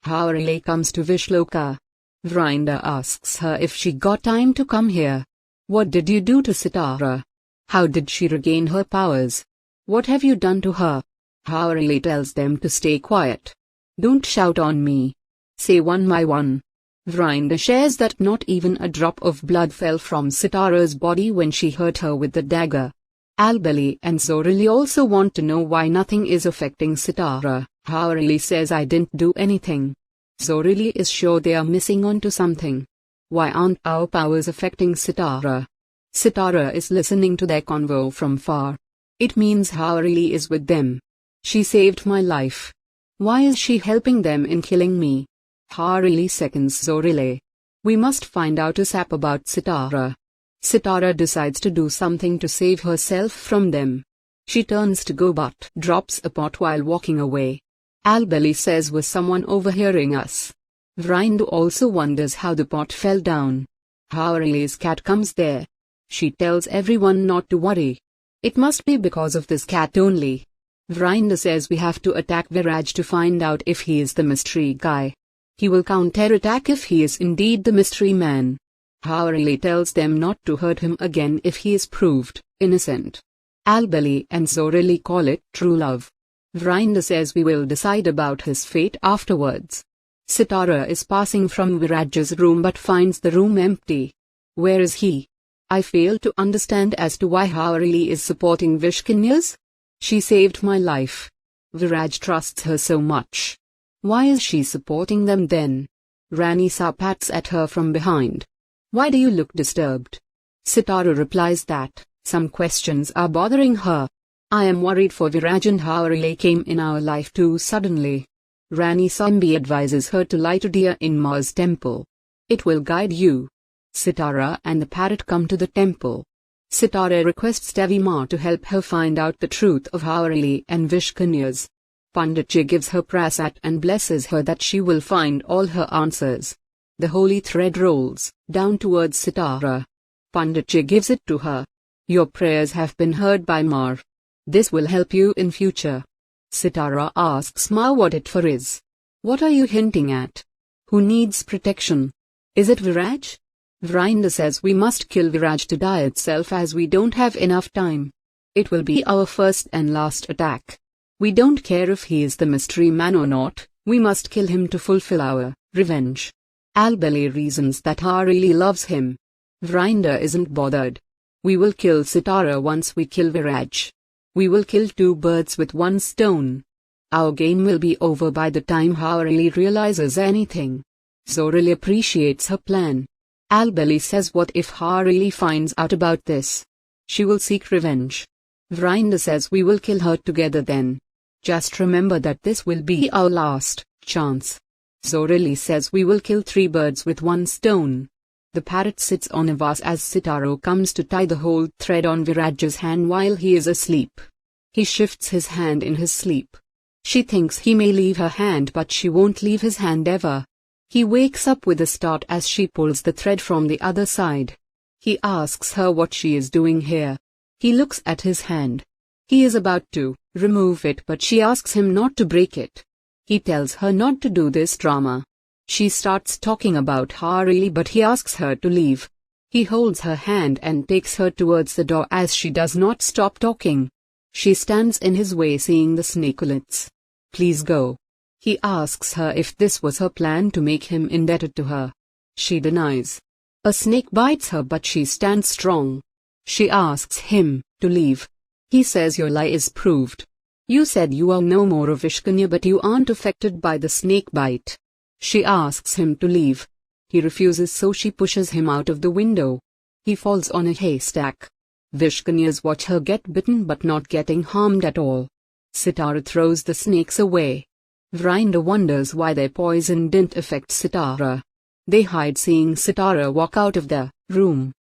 Haurili comes to Vishloka. Vrinder asks her if she got time to come here. What did you do to Sitara? How did she regain her powers? What have you done to her? Haurili tells them to stay quiet. Don't shout on me. Say one by one. Vrinder shares that not even a drop of blood fell from Sitara's body when she hurt her with the dagger. Albeli and Zorili also want to know why nothing is affecting Sitara. Haurili says I didn't do anything. Zorili is sure they are missing onto something. Why aren't our powers affecting Sitara? Sitara is listening to their convo from far. It means Haurili is with them. She saved my life. Why is she helping them in killing me? Haurili seconds Zorili. We must find out ASAP about Sitara. Sitara decides to do something to save herself from them. She turns to go but drops a pot while walking away. Albeli says was someone overhearing us? Vrinder also wonders how the pot fell down. Haurili's cat comes there. She tells everyone not to worry. It must be because of this cat only. Vrinder says we have to attack Viraj to find out if he is the mystery guy. He will counterattack if he is indeed the mystery man. Haurili tells them not to hurt him again if he is proved innocent. Albeli and Zorili call it true love. Vrinder says we will decide about his fate afterwards. Sitara is passing from Viraj's room but finds the room empty. Where is he? I fail to understand as to why Haurili is supporting Vishkanyas. She saved my life. Viraj trusts her so much. Why is she supporting them then? Rani pats at her from behind. Why do you look disturbed? Sitara replies that some questions are bothering her. I am worried for Viraj and Haurili came in our life too suddenly. Rani Sambi advises her to light a diya in Ma's temple. It will guide you. Sitara and the parrot come to the temple. Sitara requests Devi Ma to help her find out the truth of Haurili and Vishkanyas. Panditji gives her prasad and blesses her that she will find all her answers. The holy thread rolls down towards Sitara. Panditji gives it to her. Your prayers have been heard by Mar. This will help you in future. Sitara asks Ma what it for is. What are you hinting at? Who needs protection? Is it Viraj? Vrinder says we must kill Viraj to die itself as we don't have enough time. It will be our first and last attack. We don't care if he is the mystery man or not, we must kill him to fulfill our revenge. Albeli reasons that Haurili loves him. Vrinder isn't bothered. We will kill Sitara once we kill Viraj. We will kill two birds with one stone. Our game will be over by the time Haurili realizes anything. Zorili appreciates her plan. Albeli says what if Haurili finds out about this? She will seek revenge. Vrinder says we will kill her together then. Just remember that this will be our last chance. Zorili says we will kill 3 birds with 1 stone. The parrot sits on a vase as Sitara comes to tie the whole thread on Viraj's hand while he is asleep. He shifts his hand in his sleep. She thinks he may leave her hand but she won't leave his hand ever. He wakes up with a start as she pulls the thread from the other side. He asks her what she is doing here. He looks at his hand. He is about to remove it but she asks him not to break it. He tells her not to do this drama. She starts talking about Haurili but he asks her to leave. He holds her hand and takes her towards the door as she does not stop talking. She stands in his way seeing the snakelets. Please go. He asks her if this was her plan to make him indebted to her. She denies. A snake bites her but she stands strong. She asks him to leave. He says your lie is proved. You said you are no more a Vishkanya but you aren't affected by the snake bite. She asks him to leave. He refuses so she pushes him out of the window. He falls on a haystack. Vishkanyas watch her get bitten but not getting harmed at all. Sitara throws the snakes away. Vrinder wonders why their poison didn't affect Sitara. They hide seeing Sitara walk out of the room.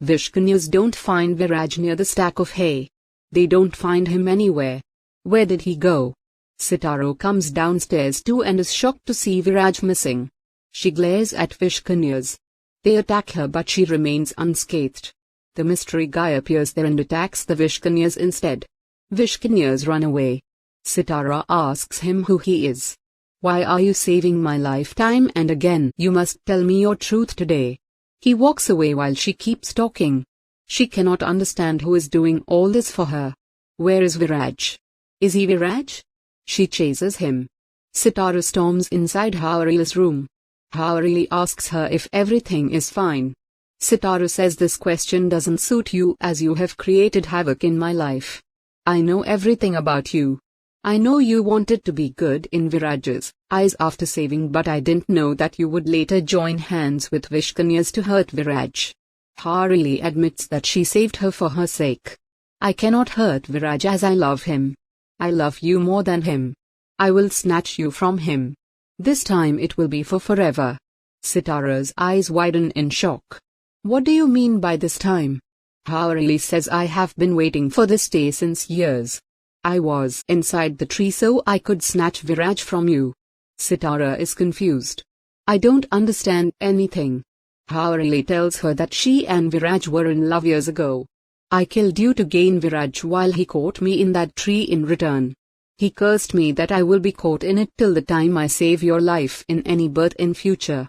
Vishkanyas don't find Viraj near the stack of hay. They don't find him anywhere. Where did he go? Sitara comes downstairs too and is shocked to see Viraj missing. She glares at Vishkanyas. They attack her but she remains unscathed. The mystery guy appears there and attacks the Vishkanyas instead. Vishkanyas run away. Sitara asks him who he is. Why are you saving my life time and again? You must tell me your truth today. He walks away while she keeps talking. She cannot understand who is doing all this for her. Where is Viraj? Is he Viraj? She chases him. Sitara storms inside Havarili's room. Havarili asks her if everything is fine. Sitara says this question doesn't suit you as you have created havoc in my life. I know everything about you. I know you wanted to be good in Viraj's eyes after saving, but I didn't know that you would later join hands with Vishkanyas to hurt Viraj. Havarili admits that she saved her for her sake. I cannot hurt Viraj as I love him. I love you more than him. I will snatch you from him. This time it will be for forever. Sitara's eyes widen in shock. What do you mean by this time? Havarili says, I have been waiting for this day since years. I was inside the tree so I could snatch Viraj from you. Sitara is confused. I don't understand anything. Havarili tells her that she and Viraj were in love years ago. I killed you to gain Viraj while he caught me in that tree in return. He cursed me that I will be caught in it till the time I save your life in any birth in future.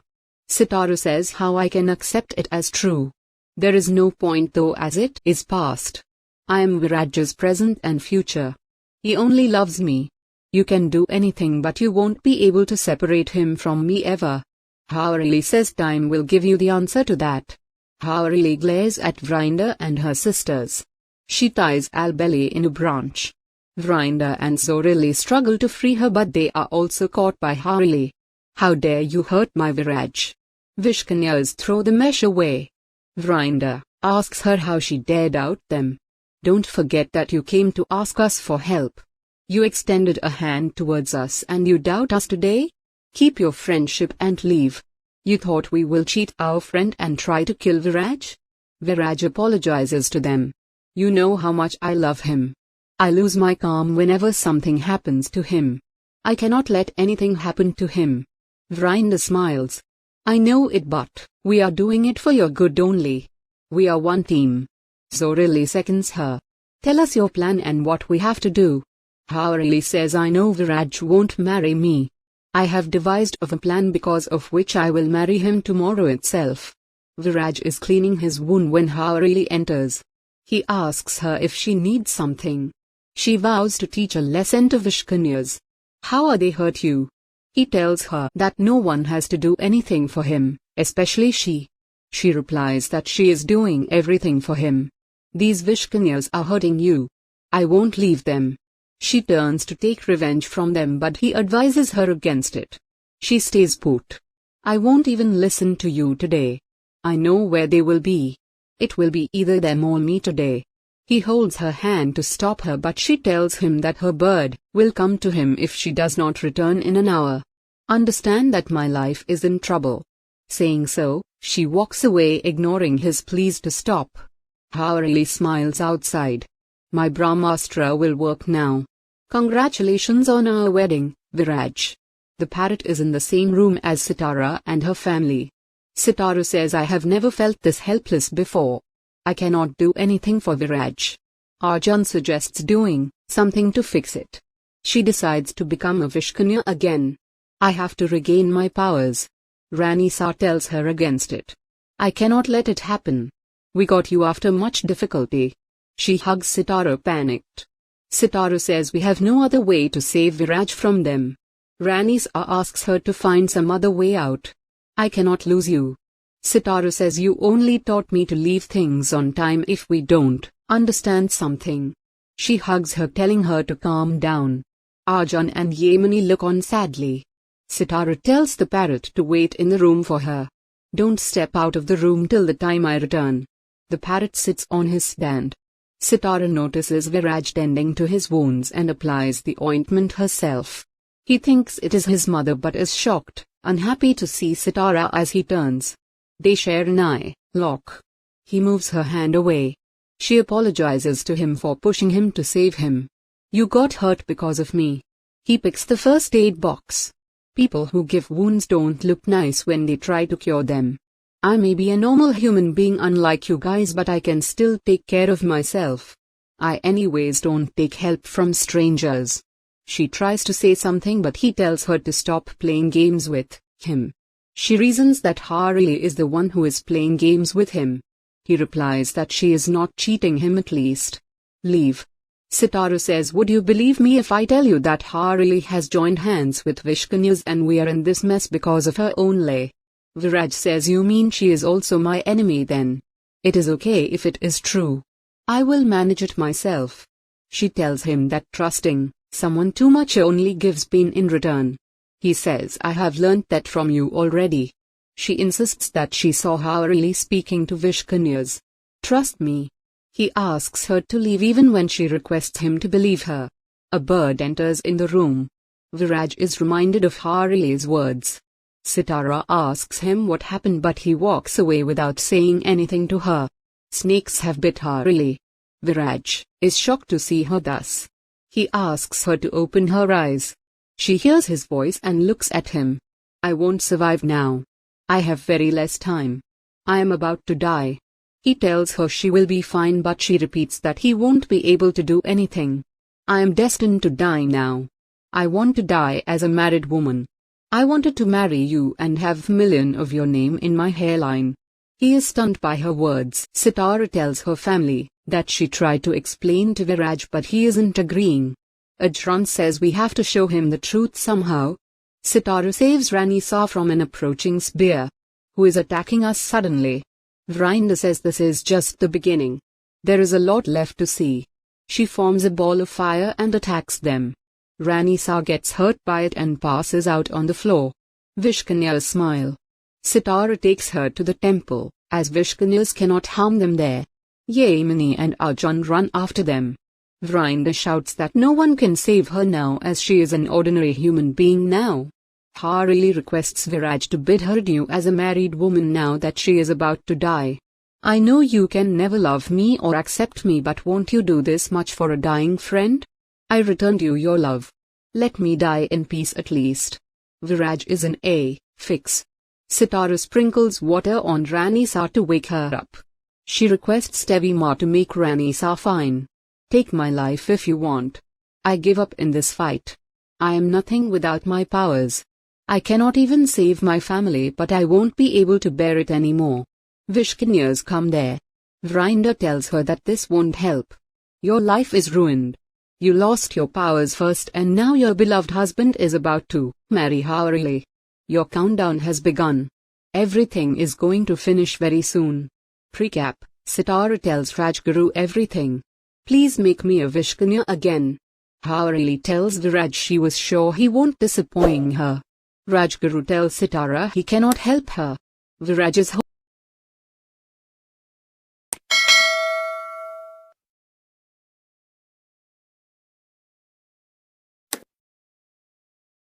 Sitara says, how I can accept it as true. There is no point though as it is past. I am Viraj's present and future. He only loves me. You can do anything but you won't be able to separate him from me ever. Havarili says time will give you the answer to that. Havarili glares at Vrinda and her sisters. She ties Albeli in a branch. Vrinda and Zorili struggle to free her but they are also caught by Havarili. How dare you hurt my Viraj? Vishkanyas throw the mesh away. Vrinda asks her how she dared doubt them. Don't forget that you came to ask us for help. You extended a hand towards us and you doubt us today? Keep your friendship and leave. You thought we will cheat our friend and try to kill Viraj? Viraj apologizes to them. You know how much I love him. I lose my calm whenever something happens to him. I cannot let anything happen to him. Vrinda smiles. I know it, but we are doing it for your good only. We are one team. Zorili seconds her. Tell us your plan and what we have to do. Havarili says, I know Viraj won't marry me. I have devised of a plan because of which I will marry him tomorrow itself. Viraj is cleaning his wound when Havarili enters. He asks her if she needs something. She vows to teach a lesson to Vishkanyas. How are they hurt you? He tells her that no one has to do anything for him, especially she. She replies that she is doing everything for him. These Vishkanyas are hurting you. I won't leave them. She turns to take revenge from them but he advises her against it. She stays put. I won't even listen to you today. I know where they will be. It will be either them or me today. He holds her hand to stop her but she tells him that her bird will come to him if she does not return in an hour. Understand that my life is in trouble. Saying so, she walks away ignoring his pleas to stop. Havarili smiles outside. My Brahmastra will work now. Congratulations on our wedding, Viraj. The parrot is in the same room as Sitara and her family. Sitara says, I have never felt this helpless before. I cannot do anything for Viraj. Arjun suggests doing something to fix it. She decides to become a Vishkanya again. I have to regain my powers. Ranisa tells her against it. I cannot let it happen. We got you after much difficulty. She hugs Sitara panicked. Sitara says we have no other way to save Viraj from them. Ranisa asks her to find some other way out. I cannot lose you. Sitara says you only taught me to leave things on time if we don't understand something. She hugs her telling her to calm down. Arjun and Yemini look on sadly. Sitara tells the parrot to wait in the room for her. Don't step out of the room till the time I return. The parrot sits on his stand. Sitara notices Viraj tending to his wounds and applies the ointment herself. He thinks it is his mother but is shocked, unhappy to see Sitara as he turns. They share an eye lock. He moves her hand away. She apologizes to him for pushing him to save him. You got hurt because of me. He picks the first aid box. People who give wounds don't look nice when they try to cure them. I may be a normal human being unlike you guys but I can still take care of myself. I anyways don't take help from strangers. She tries to say something but he tells her to stop playing games with him. She reasons that Harili is the one who is playing games with him. He replies that she is not cheating him at least. Leave. Sitara says, would you believe me if I tell you that Harili has joined hands with Vishkanyas and we are in this mess because of her only? Viraj says, you mean she is also my enemy then? It is okay if it is true. I will manage it myself. She tells him that trusting someone too much only gives pain in return. He says, I have learnt that from you already. She insists that she saw Harili speaking to Vishkanyas. Trust me. He asks her to leave even when she requests him to believe her. A bird enters in the room. Viraj is reminded of Harili's words. Sitara asks him what happened but he walks away without saying anything to her. Snakes have bit Harili. Viraj is shocked to see her thus. He asks her to open her eyes. She hears his voice and looks at him. I won't survive now. I have very less time. I am about to die. He tells her she will be fine but she repeats that he won't be able to do anything. I am destined to die now. I want to die as a married woman. I wanted to marry you and have a million of your name in my hairline. He is stunned by her words. Sitara tells her family that she tried to explain to Viraj but he isn't agreeing. Ajran says we have to show him the truth somehow. Sitara saves Ranisa from an approaching spear, who is attacking us suddenly. Vrinda says this is just the beginning. There is a lot left to see. She forms a ball of fire and attacks them. Ranisa gets hurt by it and passes out on the floor. Vishkanyas smile. Sitara takes her to the temple, as Vishkanyas cannot harm them there. Yamini and Arjun run after them. Vrinda shouts that no one can save her now as she is an ordinary human being now. Harili requests Viraj to bid her adieu as a married woman now that she is about to die. I know you can never love me or accept me but won't you do this much for a dying friend? I returned you your love. Let me die in peace at least. Viraj is in a fix. Sitara sprinkles water on Ranisa to wake her up. She requests Tevima to make Ranisa fine. Take my life if you want. I give up in this fight. I am nothing without my powers. I cannot even save my family but I won't be able to bear it anymore. Vishkanyas come there. Vrinda tells her that this won't help. Your life is ruined. You lost your powers first and now your beloved husband is about to marry Harili. Your countdown has begun. Everything is going to finish very soon. Precap, Sitara tells Rajguru everything. Please make me a Vishkanya again. Harili tells Viraj she was sure he won't disappoint her. Rajguru tells Sitara he cannot help her. Viraj is